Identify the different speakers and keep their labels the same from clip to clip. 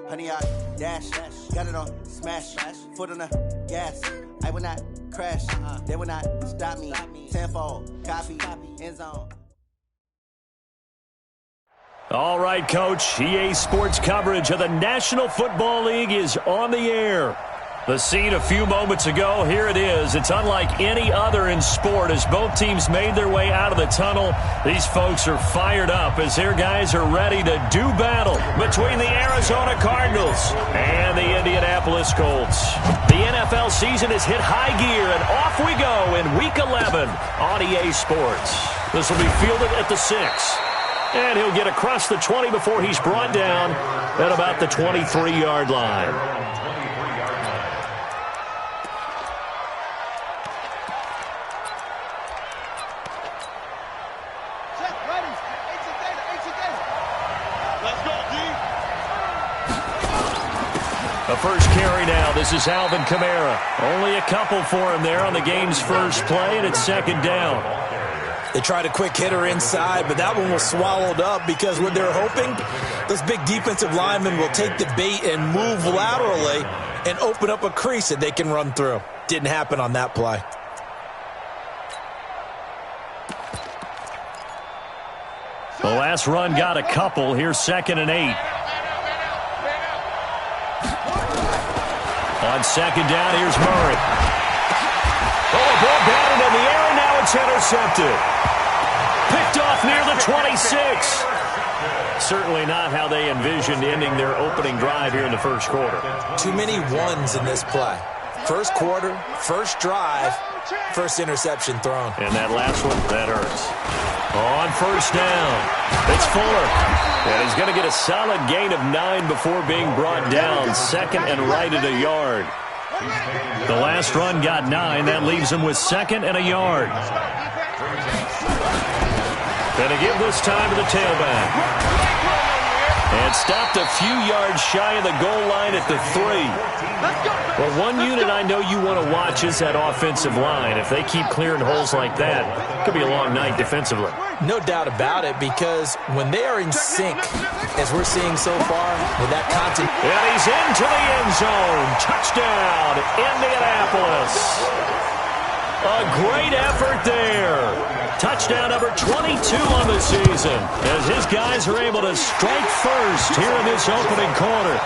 Speaker 1: Honey, I dash, got it on, smash, foot on the gas. I will not crash, they will not stop me. Tenfold, copy, end zone.
Speaker 2: All right, Coach. EA Sports coverage of the National Football League is on the air. The scene a few moments ago, here it is. It's unlike any other in sport as both teams made their way out of the tunnel. These folks are fired up as their guys are ready to do battle between the Arizona Cardinals and the Indianapolis Colts. The NFL season has hit high gear, and off we go in Week 11 on EA Sports. This will be fielded at the 6. And he'll get across the 20 before he's brought down at about the 23-yard line. The first carry now. This is Alvin Kamara. Only a couple for him there on the game's first play, and it's second down.
Speaker 3: They tried a quick hitter inside, but that one was swallowed up because what they're hoping, those big defensive linemen will take the bait and move laterally and open up a crease that they can run through. Didn't happen on that play.
Speaker 2: The last run got a couple. Here's 2nd and 8. On second down, here's Murray. Oh, ball batted in the air, and now it's intercepted. Picked off near the 26. Certainly not how they envisioned ending their opening drive here in the first quarter.
Speaker 3: Too many ones in this play. First quarter, first drive, first interception thrown.
Speaker 2: And that last one, that hurts. On first down, it's Fuller. And he's going to get a solid gain of 9 before being brought down. 2nd and right at a yard. The last run got 9. That leaves him with 2nd and a yard. And to give this time to the tailback. And stopped a few yards shy of the goal line at the 3. Well, one unit I know you want to watch is that offensive line. If they keep clearing holes like that, it could be a long night defensively.
Speaker 3: No doubt about it, because when they are in sync, as we're seeing so far, with that content.
Speaker 2: And he's into the end zone. Touchdown, Indianapolis. A great effort there. Touchdown number 22 on the season as his guys are able to strike first here in this opening quarter.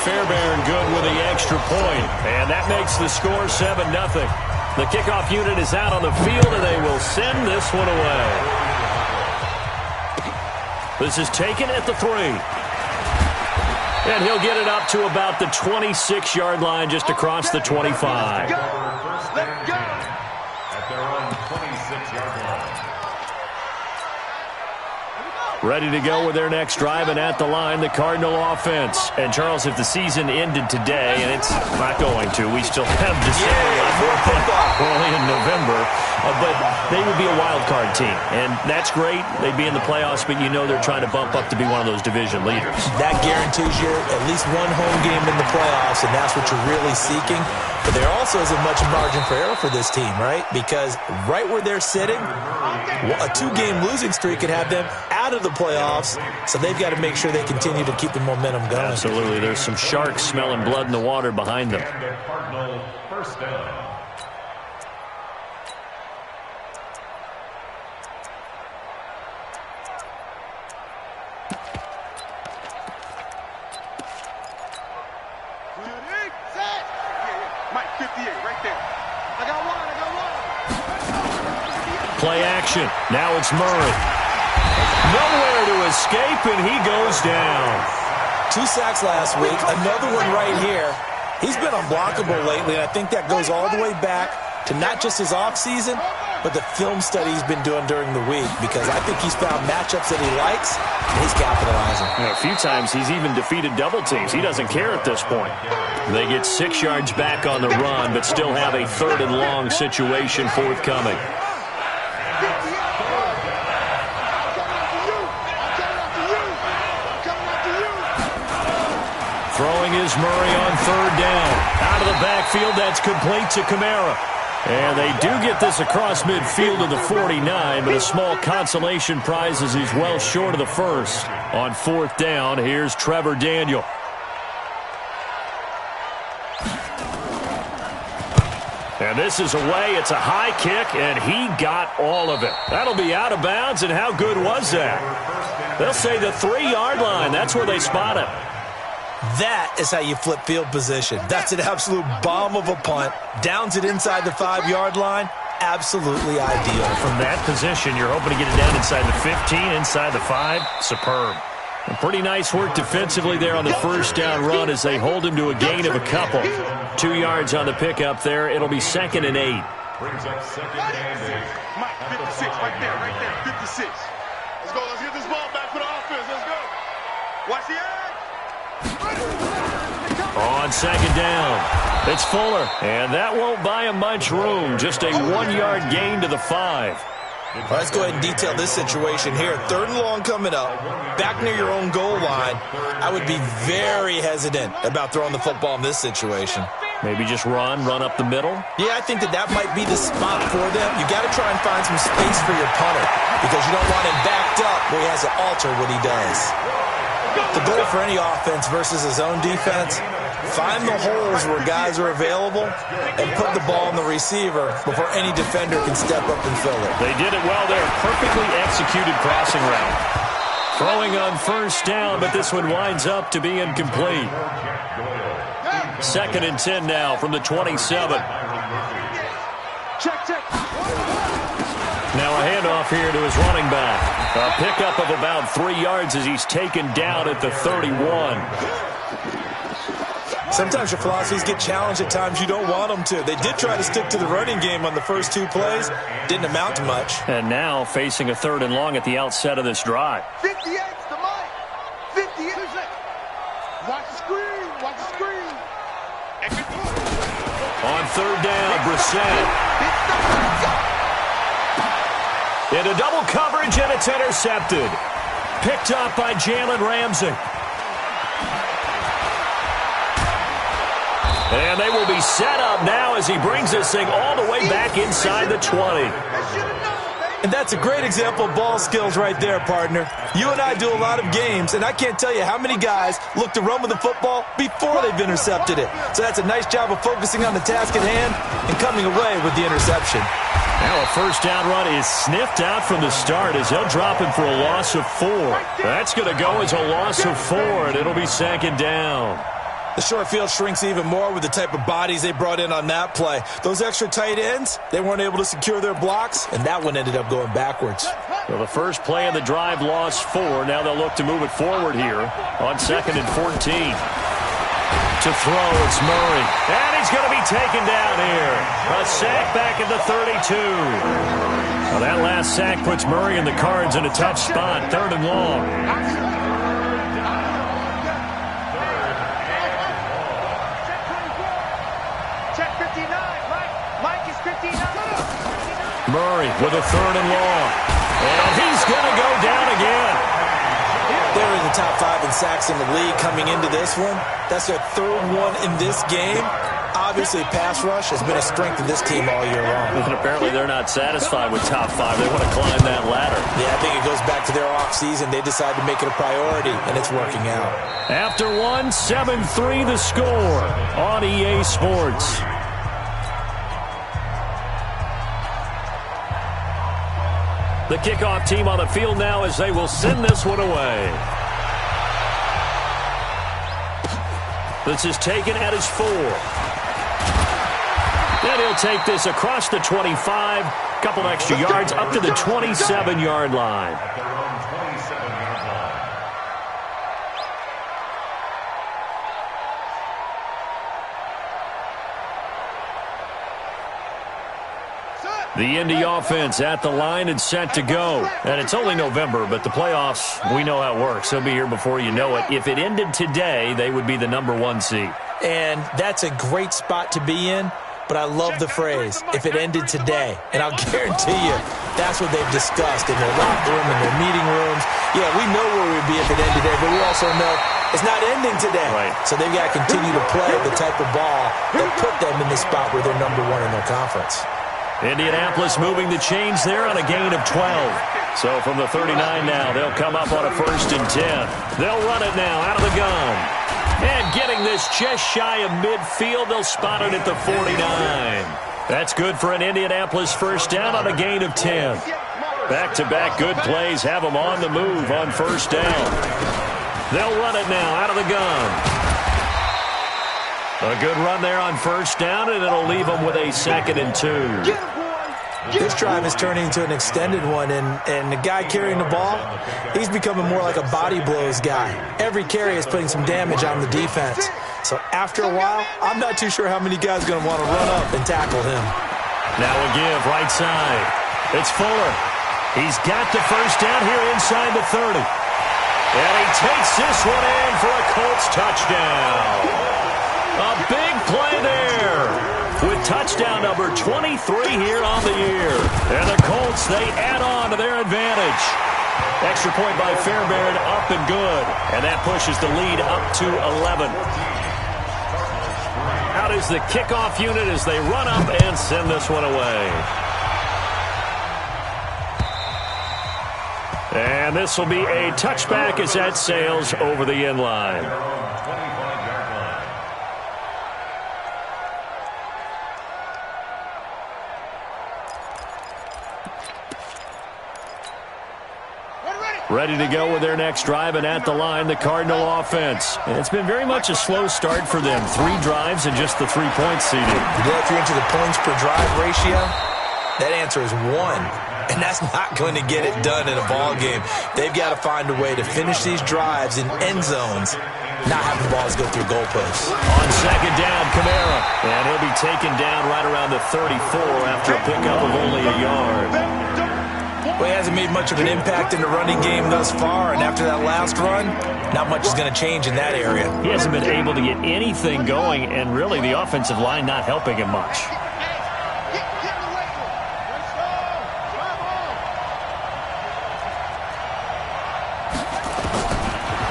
Speaker 2: Fairbairn good with the extra point, and that makes the score 7-0. The kickoff unit is out on the field, and they will send this one away. This is taken at the 3. And he'll get it up to about the 26-yard line just across the 25.
Speaker 4: Let's go. At their own 26-yard line.
Speaker 2: Ready to go with their next drive, and at the line, the Cardinal offense. And, Charles, if the season ended today, and it's not going to, we still have December early in November, but they would be a wild card team. And that's great. They'd be in the playoffs, but you know they're trying to bump up to be one of those division leaders.
Speaker 3: That guarantees you at least one home game in the playoffs, and that's what you're really seeking. But there also isn't much margin for error for this team, right? Because right where they're sitting, a 2-game losing streak could have them out of the playoffs, so they've got to make sure they continue to keep the momentum going.
Speaker 2: Absolutely. There's some sharks smelling blood in the water behind them.
Speaker 4: Cardinal first down.
Speaker 5: Mike 58 right there. I got one.
Speaker 2: Play action. Now it's Murray. Nowhere to escape, and he goes down.
Speaker 3: 2 sacks last week, another one right here. He's been unblockable lately, and I think that goes all the way back to not just his offseason, but the film study he's been doing during the week, because I think he's found matchups that he likes, and he's capitalizing.
Speaker 2: A few times he's even defeated double teams. He doesn't care at this point. They get 6 yards back on the run, but still have a 3rd and long situation forthcoming. Throwing is Murray on 3rd down. Out of the backfield, that's complete to Kamara. And they do get this across midfield to the 49, but a small consolation prize as he's well short of the first. On 4th down, here's Trevor Daniel. And this is away. It's a high kick, and he got all of it. That'll be out of bounds, and how good was that? They'll say the 3-yard line. That's where they spot it.
Speaker 3: That is how you flip field position. That's an absolute bomb of a punt. Downs it inside the 5-yard line. Absolutely ideal.
Speaker 2: From that position, you're hoping to get it down inside the 15, inside the 5. Superb. And pretty nice work defensively there on the first down run as they hold him to a gain of a couple. 2 yards on the pickup there. It'll be 2nd and 8.
Speaker 4: Brings up 2nd and 8.
Speaker 5: Mike, 56, right there, 56. Let's go, let's get this ball back for the offense, let's go. Watch the edge.
Speaker 2: On 2nd down, it's Fuller, and that won't buy him much room. Just a 1-yard gain to the 5.
Speaker 3: Well, let's go ahead and detail this situation here. 3rd and long coming up, back near your own goal line. I would be very hesitant about throwing the football in this situation.
Speaker 2: Maybe just run up the middle?
Speaker 3: Yeah, I think that might be the spot for them. You got to try and find some space for your punter because you don't want him backed up where he has to alter what he does. The goal for any offense versus his own defense, find the holes where guys are available and put the ball on the receiver before any defender can step up and fill it.
Speaker 2: They did it well there. Perfectly executed crossing route. Throwing on first down, but this one winds up to be incomplete. 2nd and 10 now from the 27.
Speaker 5: Check.
Speaker 2: Now a handoff here to his running back. A pickup of about 3 yards as he's taken down at the 31.
Speaker 3: Sometimes your philosophies get challenged at times you don't want them to. They did try to stick to the running game on the first 2 plays. Didn't amount to much.
Speaker 2: And now facing a 3rd and long at the outset of this drive.
Speaker 5: 58's the mic. 58. Watch the screen. Watch the screen.
Speaker 2: On 3rd down, Brissett. Into double coverage, and it's intercepted. Picked up by Jalen Ramsey. And they will be set up now as he brings this thing all the way back inside the 20.
Speaker 3: And that's a great example of ball skills right there, partner. You and I do a lot of games, and I can't tell you how many guys look to run with the football before they've intercepted it. So that's a nice job of focusing on the task at hand and coming away with the interception.
Speaker 2: Now a first down run is sniffed out from the start as they'll drop him for a loss of 4. That's going to go as a loss of 4, and it'll be 2nd down.
Speaker 3: The short field shrinks even more with the type of bodies they brought in on that play. Those extra tight ends, they weren't able to secure their blocks, and that one ended up going backwards.
Speaker 2: Well, the first play of the drive lost 4. Now they'll look to move it forward here on 2nd and 14. To throw, it's Murray. And he's going to be taken down here. A sack back at the 32. Well, that last sack puts Murray and the Cards in a tough spot. 3rd and long.
Speaker 5: Check 59. Mike is 59.
Speaker 2: Murray with a 3rd and long. And he's going to go down again.
Speaker 3: They're in the top 5 in sacks in the league coming into this one. That's their 3rd one in this game. Obviously, pass rush has been a strength of this team all year long.
Speaker 2: And apparently they're not satisfied with top 5. They want to climb that ladder.
Speaker 3: Yeah, I think it goes back to their offseason. They decided to make it a priority, and it's working out.
Speaker 2: After 1, 7-3 the score on EA Sports. The kickoff team on the field now as they will send this one away. This is taken at his 4. And he'll take this across the 25, couple extra yards up to the 27-yard line. The Indy offense at the line and set to go. And it's only November, but the playoffs, we know how it works. They'll be here before you know it. If it ended today, they would be the number 1 seed.
Speaker 3: And that's a great spot to be in, but I love the phrase, if it ended today. And I'll guarantee you, that's what they've discussed in their locker room, in their meeting rooms. Yeah, we know where we'd be if it ended today, but we also know it's not ending today.
Speaker 2: Right.
Speaker 3: So they've got to continue to play the type of ball that put them in the spot where they're number 1 in their conference.
Speaker 2: Indianapolis moving the chains there on a gain of 12. So from the 39 now, they'll come up on a 1st and 10. They'll run it now out of the gun. And getting this just shy of midfield, they'll spot it at the 49. That's good for an Indianapolis first down on a gain of 10. Back-to-back good plays have them on the move on first down. They'll run it now out of the gun. A good run there on first down, and it'll leave them with a 2nd and 2.
Speaker 3: This drive is turning into an extended one, and the guy carrying the ball, he's becoming more like a body blows guy. Every carry is putting some damage on the defense. So after a while, I'm not too sure how many guys are going to want to run up and tackle him.
Speaker 2: Now a give right side. It's Fuller. He's got the first down here inside the 30. And he takes this one in for a Colts touchdown. A big play there. With touchdown number 23 here on the year. And the Colts, they add on to their advantage. Extra point by Fairbairn, up and good. And that pushes the lead up to 11. Out is the kickoff unit as they run up and send this one away. And this will be a touchback as that sails over the end line. Ready to go with their next drive, and at the line, the Cardinal offense. And it's been very much a slow start for them. 3 drives and just the 3-point seeding.
Speaker 3: Yeah, if you're into the points per drive ratio, that answer is 1. And that's not going to get it done in a ball game. They've got to find a way to finish these drives in end zones, not have the balls go through goalposts.
Speaker 2: On second down, Kamara. And he'll be taken down right around the 34 after a pickup of only a yard.
Speaker 3: Well, he hasn't made much of an impact in the running game thus far, and after that last run, not much is going to change in that area.
Speaker 2: He hasn't been able to get anything going, and really the offensive line not helping him much.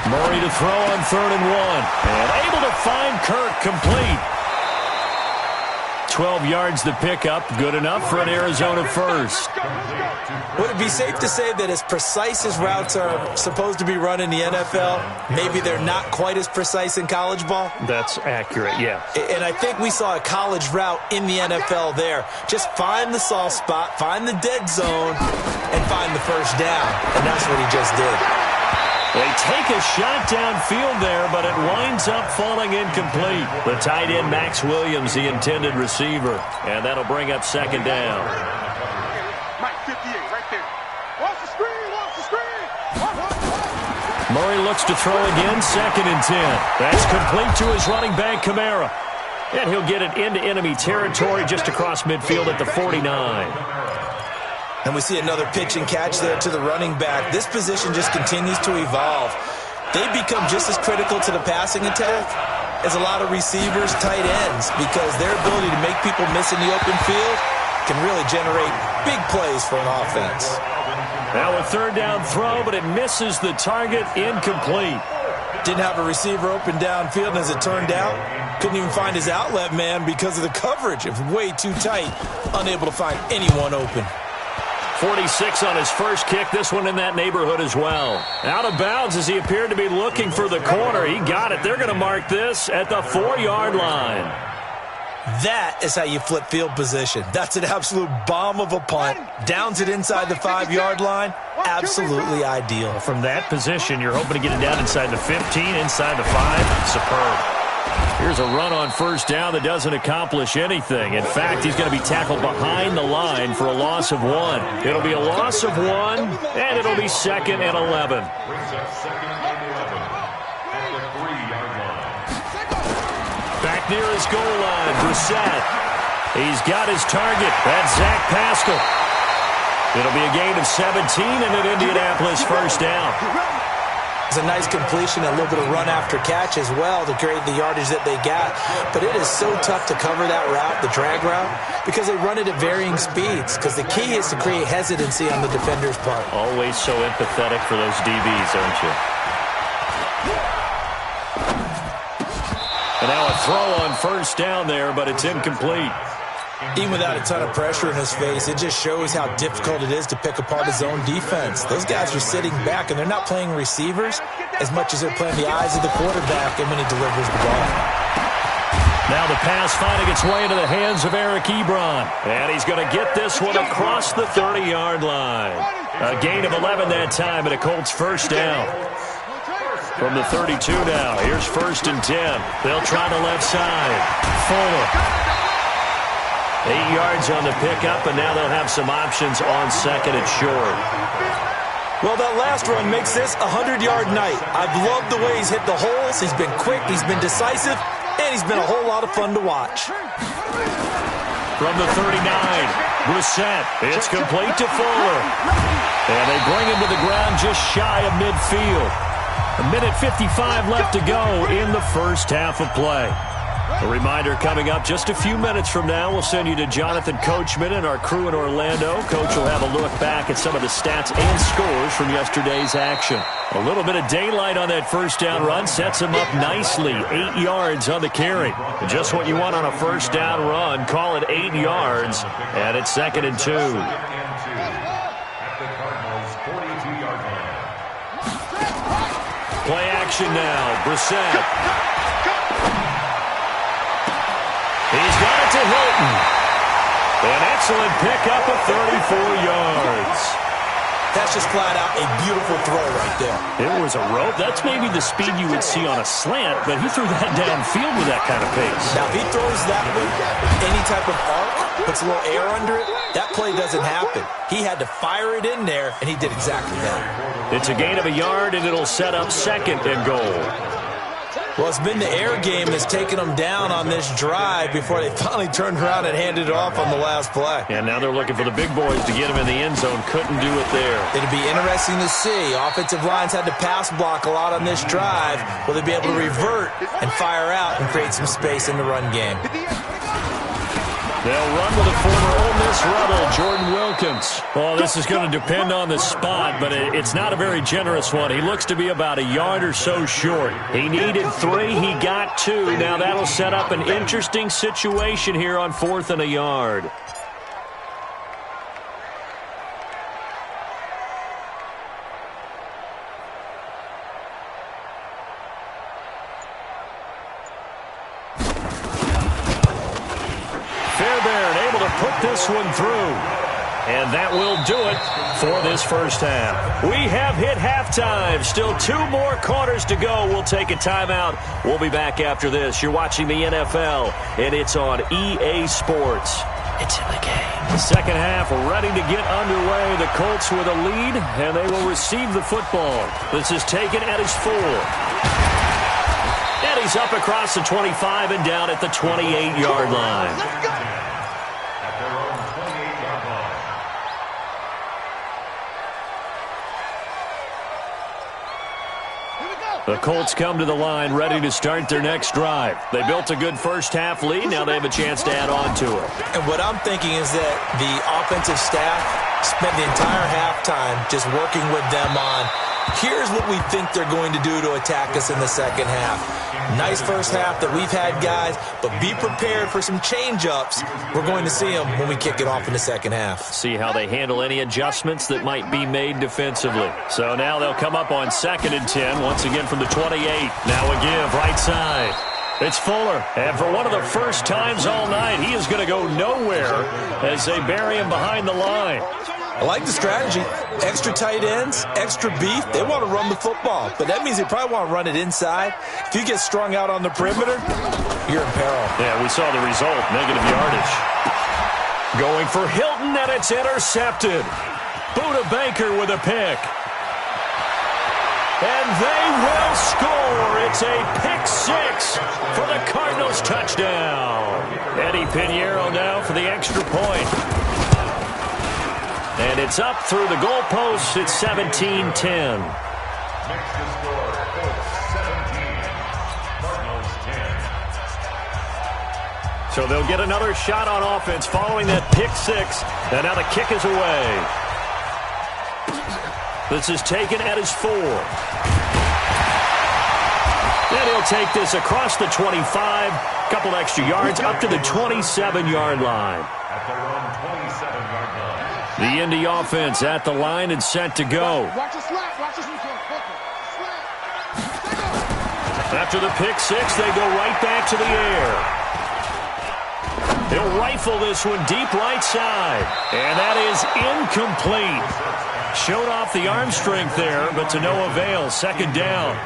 Speaker 2: Murray to throw on 3rd and 1, and able to find Kirk complete. 12 yards the pickup, good enough for an Arizona first.
Speaker 3: Would it be safe to say that as precise as routes are supposed to be run in the NFL, maybe they're not quite as precise in college ball?
Speaker 2: That's accurate, yeah.
Speaker 3: And I think we saw a college route in the NFL there. Just find the soft spot, find the dead zone, and find the first down. And that's what he just did.
Speaker 2: They take a shot downfield there, but it winds up falling incomplete. The tight end, Max Williams, the intended receiver. And that'll bring up 2nd down.
Speaker 5: Mike 58 right there. Watch the screen.
Speaker 2: Murray looks to throw again, 2nd and 10. That's complete to his running back, Kamara. And he'll get it into enemy territory just across midfield at the 49.
Speaker 3: And we see another pitch and catch there to the running back. This position just continues to evolve. They become just as critical to the passing attack as a lot of receivers, tight ends, because their ability to make people miss in the open field can really generate big plays for an offense.
Speaker 2: Now a 3rd down throw, but it misses the target, incomplete.
Speaker 3: Didn't have a receiver open downfield, and as it turned out, couldn't even find his outlet man because of the coverage. It was way too tight, unable to find anyone open.
Speaker 2: 46 on his first kick, this one in that neighborhood as well. Out of bounds as he appeared to be looking for the corner. He got it. They're going to mark this at the 4-yard line.
Speaker 3: That is how you flip field position. That's an absolute bomb of a punt. Downs it inside the 5-yard line. Absolutely ideal.
Speaker 2: From that position, you're hoping to get it down inside the 15, inside the 5. Superb. Here's a run on first down that doesn't accomplish anything. In fact, he's going to be tackled behind the line for a loss of 1. It'll be a loss of 1, and it'll be 2nd and 11. Back near his goal line, Brissett. He's got his target. That's Zach Pascal. It'll be a gain of 17 and an Indianapolis first down.
Speaker 3: It's a nice completion, a little bit of run after catch as well to create the yardage that they got. But it is so tough to cover that route, the drag route, because they run it at varying speeds. Because the key is to create hesitancy on the defender's part.
Speaker 2: Always so empathetic for those DBs, aren't you? And now a throw on first down there, but it's incomplete.
Speaker 3: Even without a ton of pressure in his face, it just shows how difficult it is to pick apart his own defense. Those guys are sitting back, and they're not playing receivers as much as they're playing the eyes of the quarterback and when he delivers the ball.
Speaker 2: Now the pass finding its way into the hands of Eric Ebron. And he's going to get this one across the 30-yard line. A gain of 11 that time and a Colts first down. From the 32 now, here's 1st and 10. They'll try the left side. Fuller. 8 yards on the pickup, and now they'll have some options on 2nd and short.
Speaker 3: Well, that last run makes this a 100-yard night. I've loved the way he's hit the holes. He's been quick, he's been decisive, and he's been a whole lot of fun to watch.
Speaker 2: From the 39, Brissett. It's complete to Fuller. And they bring him to the ground just shy of midfield. 1:55 left to go in the first half of play. A reminder coming up just a few minutes from now. We'll send you to Jonathan Coachman and our crew in Orlando. Coach will have a look back at some of the stats and scores from yesterday's action. A little bit of daylight on that first down run sets him up nicely. 8 yards on the carry. Just what you want on a first down run. Call it 8 yards. And it's 2nd and 2. Play action now. Brissett. He's got it to Hilton. An excellent pickup of 34 yards.
Speaker 3: That's just flat out a beautiful throw right there.
Speaker 2: It was a rope. That's maybe the speed you would see on a slant, but he threw that downfield with that kind of pace.
Speaker 3: Now, if he throws that with any type of arc, puts a little air under it, that play doesn't happen. He had to fire it in there, and he did exactly that.
Speaker 2: It's a gain of a yard, and it'll set up 2nd and goal.
Speaker 3: Well, it's been the air game that's taken them down on this drive before they finally turned around and handed it off on the last play.
Speaker 2: And now they're looking for the big boys to get him in the end zone. Couldn't do it there.
Speaker 3: It'll be interesting to see. Offensive lines had to pass block a lot on this drive. Will they be able to revert and fire out and create some space in the run game?
Speaker 2: They'll run with a former Ole Miss Rebel, Jordan Wilkins. Well, this is going to depend on the spot, but it's not a very generous one. He looks to be about a yard or so short. He needed 3. He got 2. Now that'll set up an interesting situation here on 4th and a yard. This one through. And that will do it for this first half. We have hit halftime. Still 2 more quarters to go. We'll take a timeout. We'll be back after this. You're watching the NFL, and it's on EA Sports. It's in the game. The second half ready to get underway. The Colts with a lead, and they will receive the football. This is taken at his 4. And he's up across the 25 and down at the 28-yard line. The Colts come to the line ready to start their next drive. They built a good first half lead. Now they have a chance to add on to it.
Speaker 3: And what I'm thinking is that the offensive staff spent the entire halftime just working with them on, here's what we think they're going to do to attack us in the second half. Nice first half that we've had, guys, but be prepared for some change-ups. We're going to see them when we kick it off in the second half.
Speaker 2: See how they handle any adjustments that might be made defensively. So now they'll come up on 2nd and 10, once again from the 28. Now a give, right side. It's Fuller, and for one of the first times all night, he is going to go nowhere as they bury him behind the line.
Speaker 3: I like the strategy. Extra tight ends, extra beef. They want to run the football, but that means they probably want to run it inside. If you get strung out on the perimeter, you're in peril.
Speaker 2: Yeah, we saw the result, negative yardage. Going for Hilton, and it's intercepted. Buda Baker with a pick. And they will score. It's a pick-6 for the Cardinals touchdown. Eddie Pinheiro now for the extra point. And it's up through the goalposts. It's 17-10.
Speaker 4: Makes the score, Colts 17, Cardinals 10.
Speaker 2: So they'll get another shot on offense following that pick-6. And now the kick is away. This is taken at his 4. And he'll take this across the 25. Couple extra yards up to the 27-yard line.
Speaker 4: At their own 27-yard line.
Speaker 2: The Indy offense at the line and set to go.
Speaker 5: Watch the slap. Watch this one.
Speaker 2: After the pick-6, they go right back to the air. He'll rifle this one deep right side. And that is incomplete. Showed off the arm strength there, but to no avail. Second down.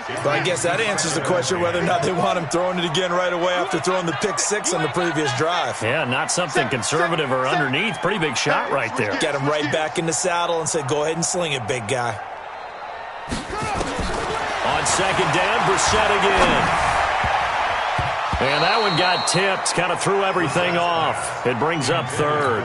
Speaker 3: Well, I guess that answers the question whether or not they want him throwing it again right away after throwing the pick six on the previous drive.
Speaker 2: Yeah, not something conservative or underneath. Pretty big shot right there.
Speaker 3: Get him right back in the saddle and say, go ahead and sling it, big guy.
Speaker 2: On second down, Brissett again. And that one got tipped. Kind of threw everything off. It brings up third.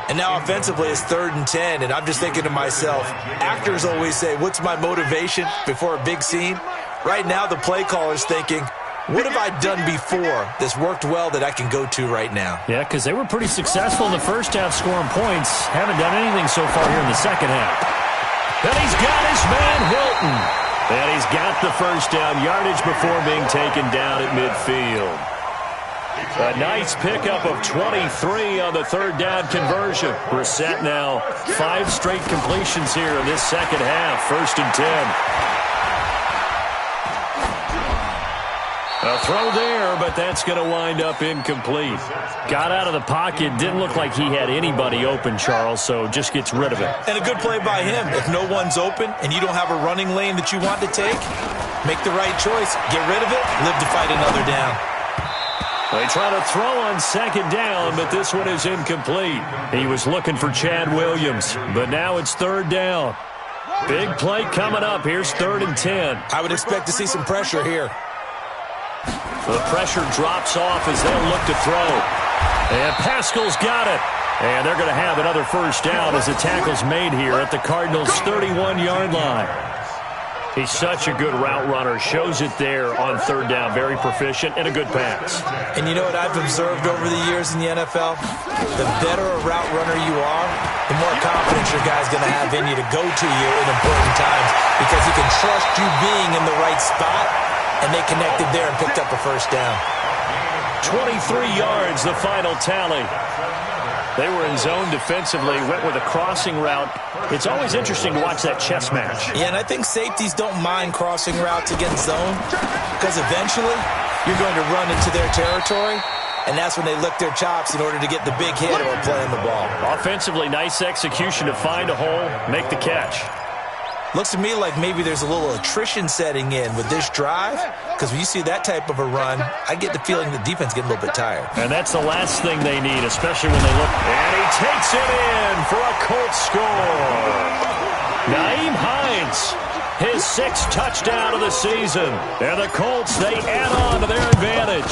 Speaker 3: And now offensively it's 3rd and 10, and I'm just thinking to myself, actors always say, what's my motivation before a big scene? Right now the play caller's thinking, what have I done before that's worked well that I can go to right now?
Speaker 2: Yeah, because they were pretty successful in the first half scoring points. Haven't done anything so far here in the second half. And he's got his man Hilton. And he's got the first down yardage before being taken down at midfield. A nice pickup of 23 on the third down conversion. Brissett now 5 straight completions here in this second half. 1st and 10. A throw there, but that's going to wind up incomplete. Got out of the pocket. Didn't look like he had anybody open, Charles, so just gets rid of it.
Speaker 3: And a good play by him. If no one's open and you don't have a running lane that you want to take, make the right choice. Get rid of it. Live to fight another down.
Speaker 2: They try to throw on second down, but this one is incomplete. He was looking for Chad Williams, but now it's 3rd down. Big play coming up. Here's 3rd and 10.
Speaker 3: I would expect to see some pressure here.
Speaker 2: The pressure drops off as they'll look to throw. And Pascal's got it. And they're going to have another first down as the tackle's made here at the Cardinals' 31-yard line. He's such a good route runner. Shows it there on 3rd down. Very proficient and a good pass.
Speaker 3: And you know what I've observed over the years in the NFL? The better a route runner you are, the more confidence your guy's going to have in you to go to you in important times because he can trust you being in the right spot, and they connected there and picked up a first down.
Speaker 2: 23 yards, the final tally. They were in zone defensively, went with a crossing route. It's always interesting to watch that chess match.
Speaker 3: Yeah, and I think safeties don't mind crossing routes against zone because eventually you're going to run into their territory, and that's when they lick their chops in order to get the big hit or play on the ball.
Speaker 2: Offensively, nice execution to find a hole, make the catch.
Speaker 3: Looks to me like maybe there's a little attrition setting in with this drive, because when you see that type of a run, I get the feeling the defense getting a little bit tired.
Speaker 2: And that's the last thing they need, especially when they look. And he takes it in for a Colts score. Nyheim Hines, his 6th touchdown of the season. And the Colts, they add on to their advantage.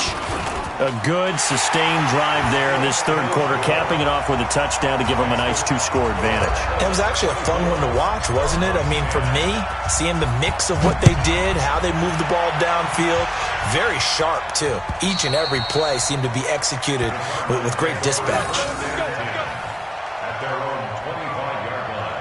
Speaker 2: A good, sustained drive there in this 3rd quarter, capping it off with a touchdown to give them a nice 2-score advantage.
Speaker 3: It was actually a fun one to watch, wasn't it? I mean, for me, seeing the mix of what they did, how they moved the ball downfield, very sharp, too. Each and every play seemed to be executed with great dispatch.
Speaker 4: At their own 25-yard line.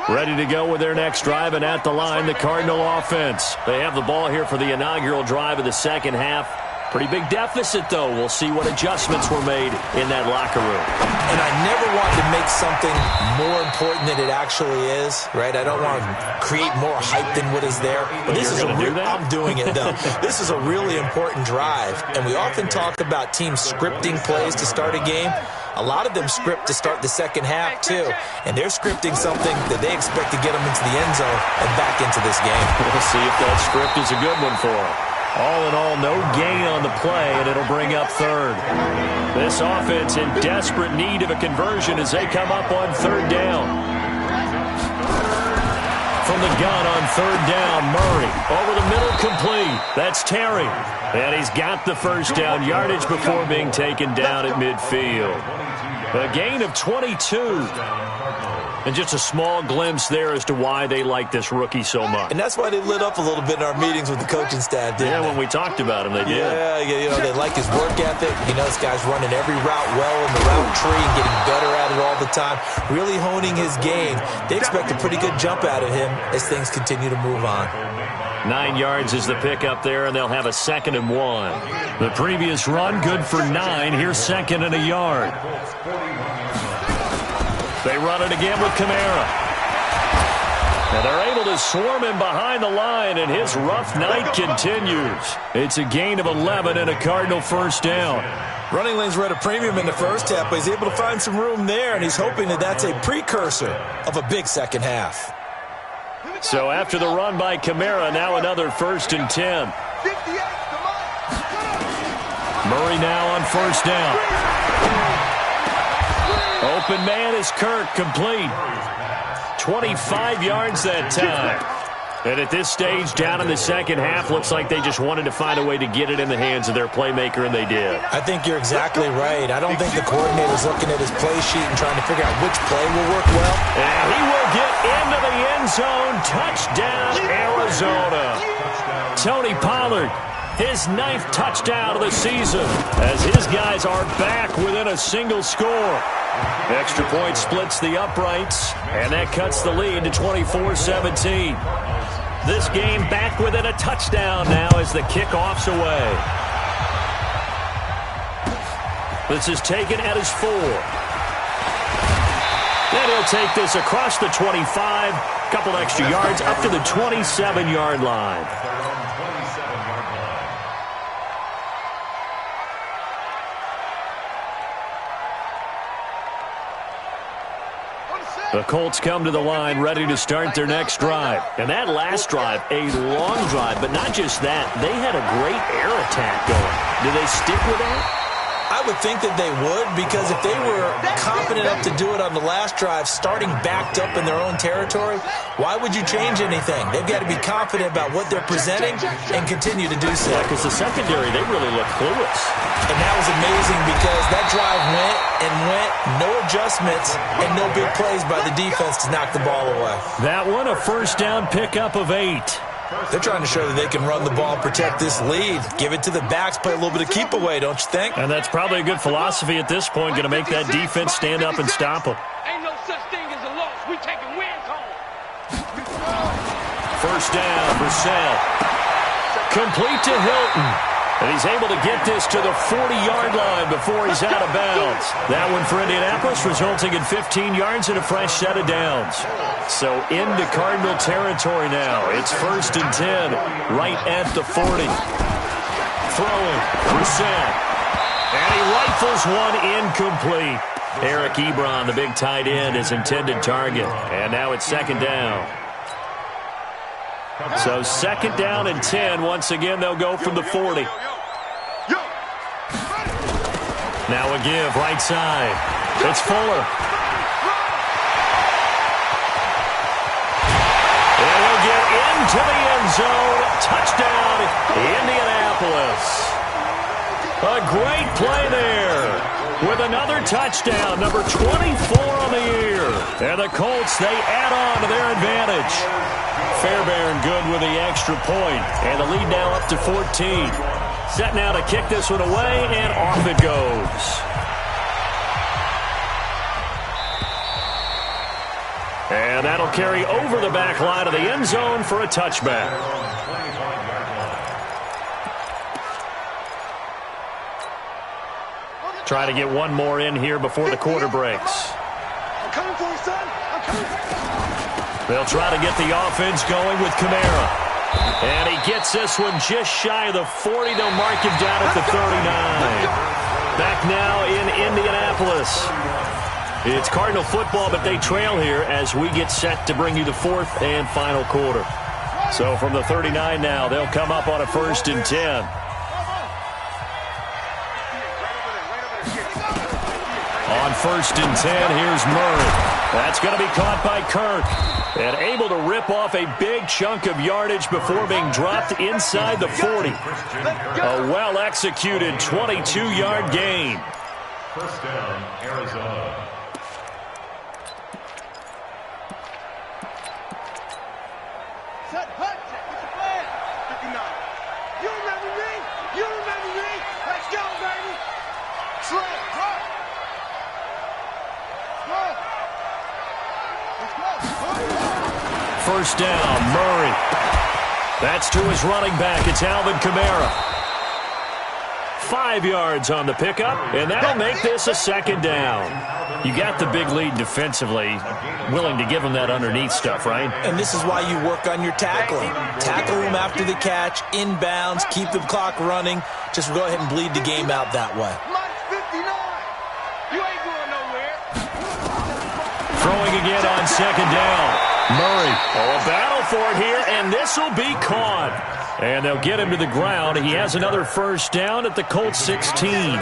Speaker 2: Ready to go with their next drive, and at the line, the Cardinal offense. They have the ball here for the inaugural drive of the second half. Pretty big deficit, though. We'll see what adjustments were made in that locker room.
Speaker 3: And I never want to make something more important than it actually is, right? I don't want to create more hype than what is there. But this is I'm doing it, though. This is a really important drive. And we often talk about teams scripting plays to start a game. A lot of them script to start the second half, too. And they're scripting something that they expect to get them into the end zone and back into this game.
Speaker 2: We'll see if that script is a good one for them. All in all, no gain on the play, and it'll bring up 3rd. This offense in desperate need of a conversion as they come up on 3rd down. From the gun on 3rd down, Murray. Over the middle, complete. That's Terry. And he's got the first down yardage before being taken down at midfield. A gain of 22. And just a small glimpse there as to why they like this rookie so much.
Speaker 3: And that's why they lit up a little bit in our meetings with the coaching staff, didn't they?
Speaker 2: When we talked about him, they did.
Speaker 3: Yeah, you know, they like his work ethic. You know, this guy's running every route well in the route tree and getting better at it all the time, really honing his game. They expect a pretty good jump out of him as things continue to move on.
Speaker 2: 9 yards is the pickup there, and they'll have a 2nd and 1. The previous run, good for 9. Here's 2nd and a yard. They run it again with Kamara. And they're able to swarm him behind the line, and his rough night continues. It's a gain of 11 and a Cardinal first down.
Speaker 3: Running lanes were at a premium in the first half, but he's able to find some room there, and he's hoping that that's a precursor of a big second half.
Speaker 2: So after the run by Kamara, now another 1st and 10. Murray now on first down. Open man is Kirk, complete. 25 yards that time. And at this stage, down in the second half, looks like they just wanted to find a way to get it in the hands of their playmaker, and they did. I
Speaker 3: think you're exactly right. I don't think the coordinator's looking at his play sheet and trying to figure out which play will work well.
Speaker 2: And he will get into the end zone. Touchdown, Arizona. Tony Pollard, his 9th touchdown of the season, as his guys are back within a single score. Extra point splits the uprights, and that cuts the lead to 24-17. This game back within a touchdown now as the kickoff's away. This is taken at his 4. Then he'll take this across the 25, couple extra yards up to the 27-yard line. The Colts come to the line ready to start their next drive. And that last drive, a long drive, but not just that. They had a great air attack going. Do they stick with that?
Speaker 3: I would think that they would, because if they were confident enough to do it on the last drive, starting backed up in their own territory, why would you change anything? They've got to be confident about what they're presenting and continue to do so.
Speaker 2: Yeah, because the secondary, they really look clueless.
Speaker 3: And that was amazing because that drive went and went, no adjustments, and no big plays by the defense to knock the ball away.
Speaker 2: That one, a first down pickup of 8.
Speaker 3: They're trying to show that they can run the ball and protect this lead. Give it to the backs, play a little bit of keep away, don't you think?
Speaker 2: And that's probably a good philosophy at this point, going to make that defense stand up and stop them.
Speaker 6: Ain't no such thing as a loss. We taking wins home.
Speaker 2: First down for Sell. Complete to Hilton. And he's able to get this to the 40-yard line before he's out of bounds. That one for Indianapolis, resulting in 15 yards and a fresh set of downs. So into Cardinal territory now. It's 1st and 10, right at the 40. Throwing, Brissett. And he rifles one incomplete. Eric Ebron, the big tight end, his intended target. And now it's 2nd down. So 2nd down and 10. Once again, they'll go from the 40. Now a give, right side. It's Fuller. And he'll get into the end zone. Touchdown, Indianapolis. A great play there with another touchdown, number 24 on the year. And the Colts, they add on to their advantage. Fairbairn good with the extra point, and the lead now up to 14. Set now to kick this one away, and off it goes. And that'll carry over the back line of the end zone for a touchback. Try to get one more in here before the quarter breaks.
Speaker 5: I'm coming for you, son. I'm coming for you.
Speaker 2: They'll try to get the offense going with Kamara. And he gets this one just shy of the 40. They'll mark him down at the 39. Back now in Indianapolis. It's Cardinal football, but they trail here as we get set to bring you the 4th and final quarter. So from the 39 now, they'll come up on a 1st and 10. On 1st and 10, here's Murray. That's going to be caught by Kirk. And able to rip off a big chunk of yardage before being dropped inside the 40. A well-executed 22-yard gain.
Speaker 4: First down, Arizona.
Speaker 5: Set, hut, check. What's your plan? 59. You remember me? You remember me? Let's go, baby. Trey, hut.
Speaker 2: First down, Murray. That's to his running back. It's Alvin Kamara. 5 yards on the pickup, and that'll make this a second down. You got the big lead defensively, willing to give them that underneath stuff, right?
Speaker 3: And this is why you work on your tackling. Tackle them after the catch, inbounds, keep the clock running. Just go ahead and bleed the game out that way.
Speaker 5: You ain't going nowhere.
Speaker 2: Throwing again on second down. Murray, a battle for it here, and this will be caught. And they'll get him to the ground. He has another first down at the Colts 16.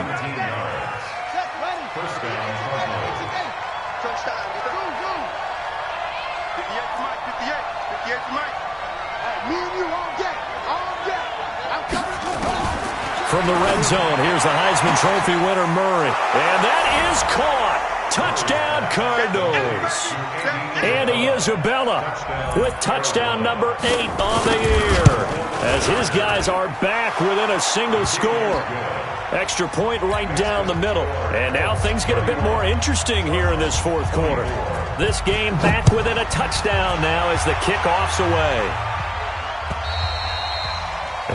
Speaker 2: From the red zone, here's the Heisman Trophy winner, Murray. And that is caught. Touchdown, Cardinals. Andy Isabella with touchdown number 8 on the year, as his guys are back within a single score. Extra point right down the middle. And now things get a bit more interesting here in this fourth quarter. This game back within a touchdown now as the kickoff's away.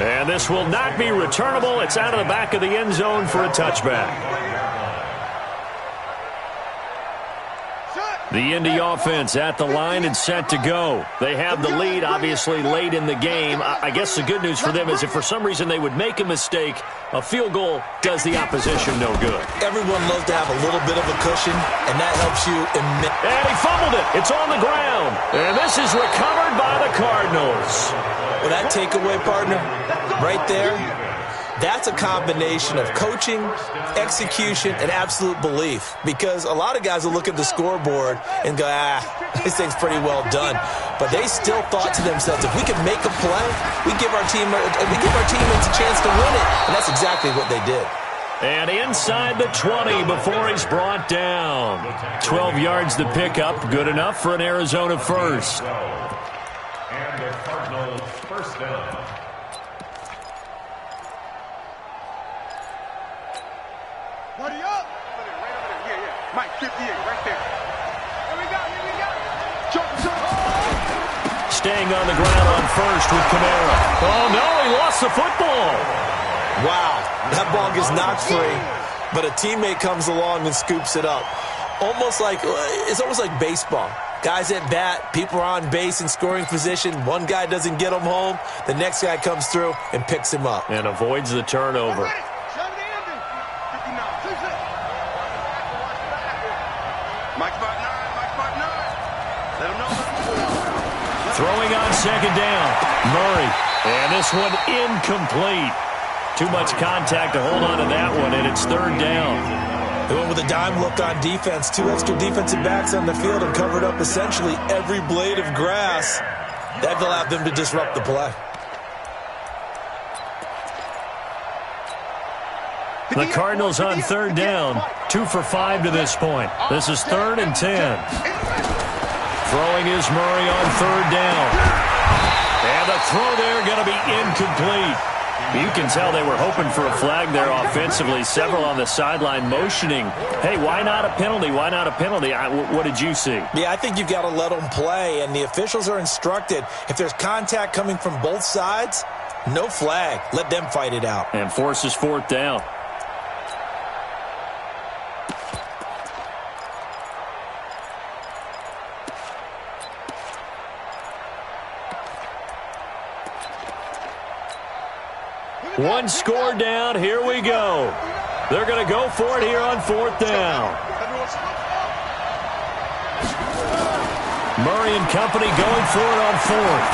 Speaker 2: And this will not be returnable. It's out of the back of the end zone for a touchback. The Indy offense at the line and set to go. They have the lead, obviously, late in the game. I guess the good news for them is if for some reason they would make a mistake, a field goal does the opposition no good.
Speaker 3: Everyone loves to have a little bit of a cushion, and that helps you.
Speaker 2: And he fumbled it. It's on the ground. And this is recovered by the Cardinals.
Speaker 3: Well, that takeaway, partner, right there, that's a combination of coaching, execution, and absolute belief. Because a lot of guys will look at the scoreboard and go, this thing's pretty well done. But they still thought to themselves, if we can make a play, we give our teammates a chance to win it. And that's exactly what they did.
Speaker 2: And inside the 20 before he's brought down. 12 yards to pick up. Good enough for an Arizona first.
Speaker 4: And the Cardinals first down.
Speaker 5: Buddy up! Right over there. Yeah. Mike, 58, right there. Here we go.
Speaker 2: Staying on the ground on first with Kamara. Oh, no, he lost the football.
Speaker 3: Wow, that ball gets knocked free, but a teammate comes along and scoops it up. It's almost like baseball. Guys at bat, people are on base in scoring position. One guy doesn't get him home. The next guy comes through and picks him up.
Speaker 2: And avoids the turnover. Throwing on second down. Murray. And this one incomplete. Too much contact to hold on to that one, and it's third down.
Speaker 3: They went with a dime look on defense. 2 extra defensive backs on the field and covered up essentially every blade of grass. That allowed them to disrupt the play.
Speaker 2: The Cardinals on third down. 2 for 5 to this point. This is 3rd and 10. Throwing is Murray on third down. And the throw there going to be incomplete. You can tell they were hoping for a flag there offensively. Several on the sideline motioning. Hey, why not a penalty? Why not a penalty? What did you see?
Speaker 3: Yeah, I think you've got to let them play, and the officials are instructed. If there's contact coming from both sides, no flag. Let them fight it out.
Speaker 2: And forces 4th down. One score down. Here we go. They're going to go for it here on 4th down. Murray and company going for it on 4th.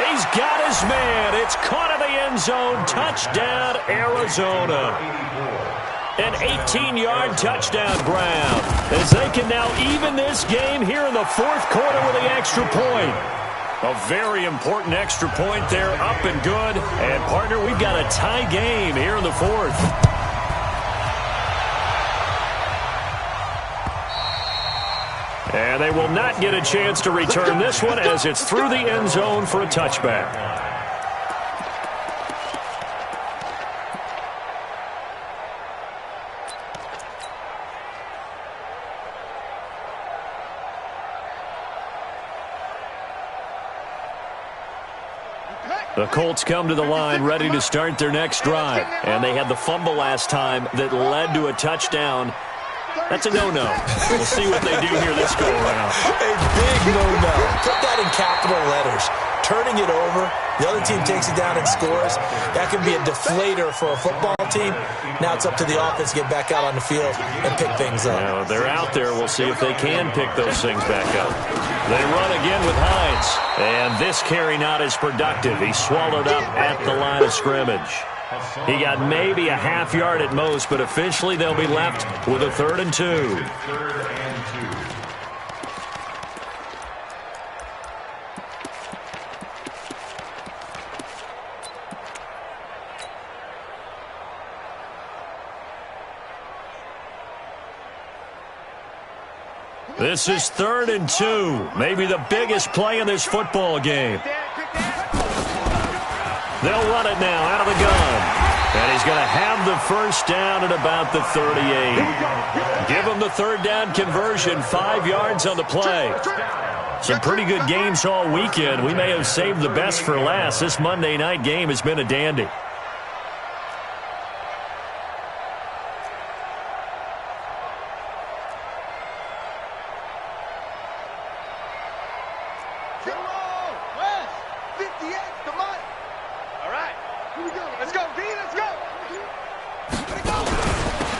Speaker 2: He's got his man. It's caught in the end zone. Touchdown, Arizona. An 18-yard touchdown grab as they can now even this game here in the 4th quarter with the extra point. A very important extra point there, up and good. And, partner, we've got a tie game here in the 4th. And they will not get a chance to return this one as it's through the end zone for a touchback. The Colts come to the line ready to start their next drive. And they had the fumble last time that led to a touchdown. That's a no-no. We'll see what they do here this go-around.
Speaker 3: A big no-no. Put that in capital letters. Turning it over, the other team takes it down and scores. That can be a deflator for a football team. Now it's up to the offense to get back out on the field and pick things up.
Speaker 2: Now, they're out there. We'll see if they can pick those things back up. They run again with Hines. And this carry not as productive. He swallowed up at the line of scrimmage. He got maybe a half yard at most, but officially they'll be left with a 3rd and 2. This is 3rd and 2. Maybe the biggest play in this football game. They'll run it now out of the gun. And he's going to have the first down at about the 38. Give him the 3rd down conversion, 5 yards on the play. Some pretty good games all weekend. We may have saved the best for last. This Monday night game has been a dandy.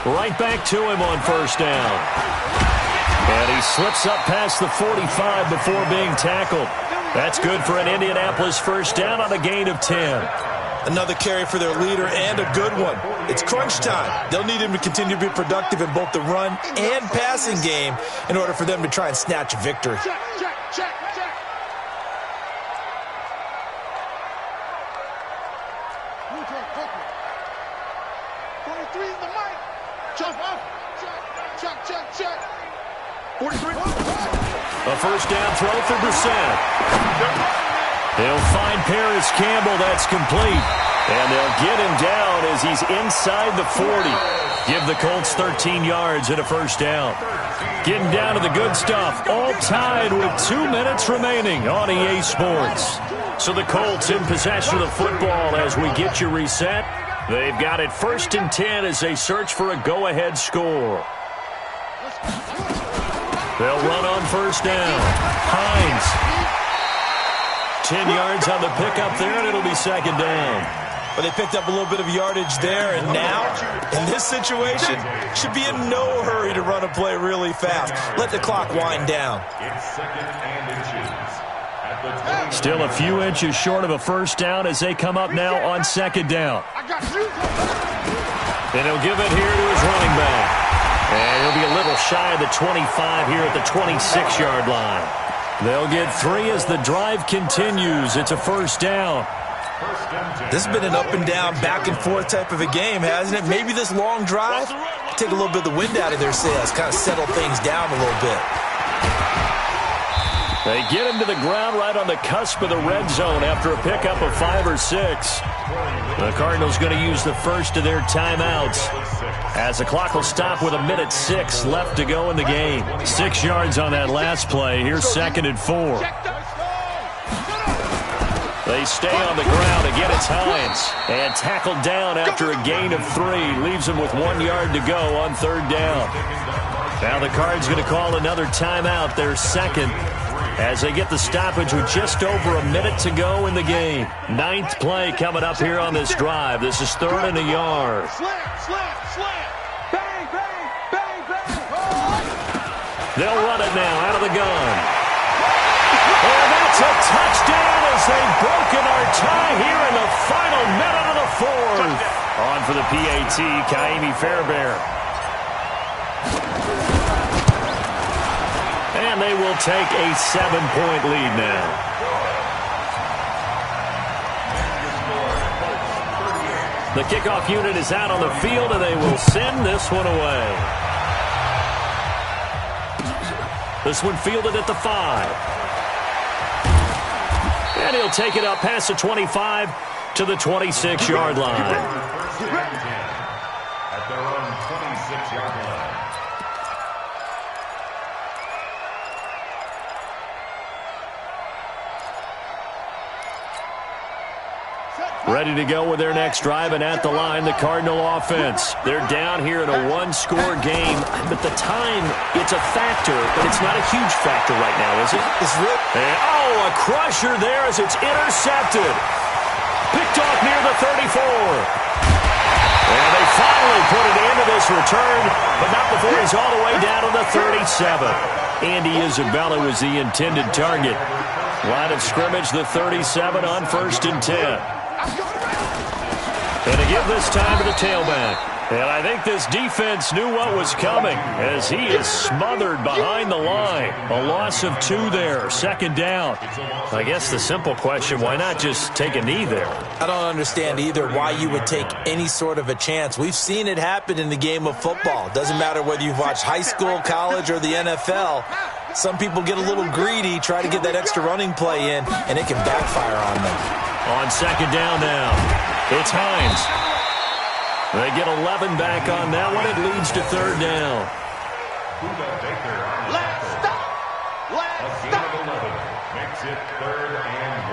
Speaker 2: Right back to him on 1st down. And he slips up past the 45 before being tackled. That's good for an Indianapolis 1st down on a gain of 10.
Speaker 3: Another carry for their leader and a good one. It's crunch time. They'll need him to continue to be productive in both the run and passing game in order for them to try and snatch a victory.
Speaker 5: Check. 43 is the mic. Check. 43.
Speaker 2: A 1st down throw for Brissett. They'll find Paris Campbell. That's complete. And they'll get him down as he's inside the 40. Give the Colts 13 yards and a 1st down. Getting down to the good stuff. All tied with 2 minutes remaining on EA Sports. So the Colts in possession of the football as we get you reset. They've got it 1st and 10 as they search for a go-ahead score. They'll run on 1st down. Hines. 10 yards on the pickup there, and it'll be 2nd down.
Speaker 3: But they picked up a little bit of yardage there, and now, in this situation, should be in no hurry to run a play really fast. Let the clock wind down.
Speaker 4: It's 2nd and inches.
Speaker 2: Still a few inches short of a 1st down as they come up now on 2nd down. And he'll give it here to his running back. And he'll be a little shy of the 25 here at the 26-yard line. They'll get 3 as the drive continues. It's a 1st down.
Speaker 3: This has been an up-and-down, back-and-forth type of a game, hasn't it? Maybe this long drive take a little bit of the wind out of their sails, kind of settle things down a little bit.
Speaker 2: They get him to the ground right on the cusp of the red zone after a pickup of 5 or 6. The Cardinals going to use the first of their timeouts as the clock will stop with 1:06 left to go in the game. 6 yards on that last play. Here's 2nd and 4. They stay on the ground. Again, it's Hines. And tackled down after a gain of 3. Leaves him with 1 yard to go on 3rd down. Now the Cards going to call another timeout, their 2nd, as they get the stoppage with just over a minute to go in the game. 9th play coming up here on this drive. This is 3rd and a yard.
Speaker 5: Slam. Bang, bang, bang, bang.
Speaker 2: They'll run it now out of the gun. And that's a touchdown as they've broken our tie here in the final minute of the 4th. On for the PAT, Kaimi Fairbairn. And they will take a 7-point lead now. The kickoff unit is out on the field, and they will send this one away. This one fielded at the 5. And he'll take it up past the 25 to the 26-yard line.
Speaker 4: At their own 26-yard line.
Speaker 2: Ready to go with their next drive, and at the line, the Cardinal offense. They're down here in a one-score game, but the time, it's a factor, but it's not a huge factor right now, is it?
Speaker 3: It's real.
Speaker 2: And, a crusher there as it's intercepted. Picked off near the 34. And they finally put an end to this return, but not before he's all the way down to the 37. Andy Isabella was the intended target. Line of scrimmage, the 37 on 1st and 10. And to give this time to the tailback. And I think this defense knew what was coming as he is smothered behind the line. A loss of 2 there, 2nd down. I guess the simple question, why not just take a knee there?
Speaker 3: I don't understand either why you would take any sort of a chance. We've seen it happen in the game of football. Doesn't matter whether you've watched high school, college, or the NFL. Some people get a little greedy, try to get that extra running play in, and it can backfire on them.
Speaker 2: On 2nd down now. It's Hines. They get 11 back on that one. It leads to 3rd down.
Speaker 5: Let's stop. Let's stop.
Speaker 4: 11 makes it 3rd and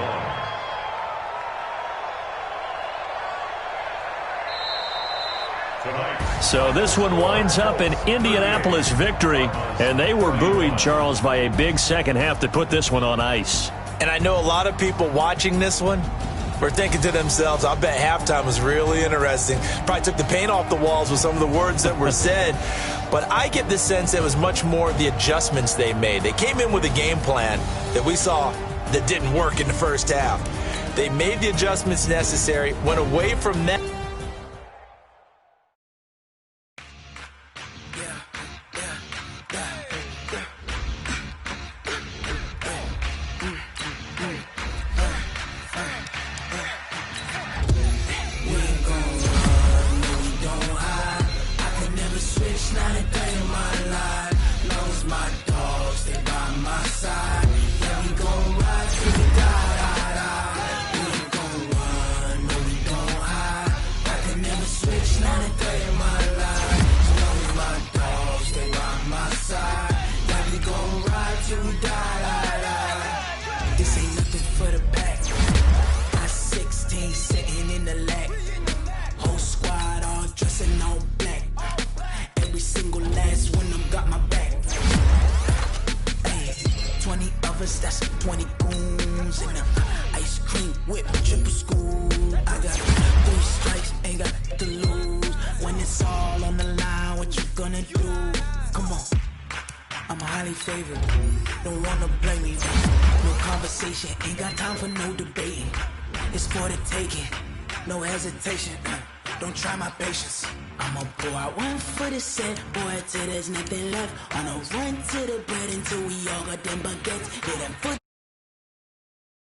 Speaker 4: 1.
Speaker 2: So this one winds up an Indianapolis victory, and they were buoyed, Charles, by a big second half to put this one on ice.
Speaker 3: And I know a lot of people watching this one were thinking to themselves, I bet halftime was really interesting. Probably took the paint off the walls with some of the words that were said. But I get the sense it was much more the adjustments they made. They came in with a game plan that we saw that didn't work in the first half. They made the adjustments necessary, went away from that.
Speaker 7: That's 20 goons and ice cream whip, triple school. I got 3 strikes, ain't got to lose. When it's all on the line, what you gonna do? Come on, I'm highly favored. Don't wanna blame me. No conversation, ain't got time for no debating. It's for the taking, no hesitation. Don't try my patience. I'ma pour out one for the set, boy, till there's nothing left. On a run to the bread until we all got them baguettes. Hit them foot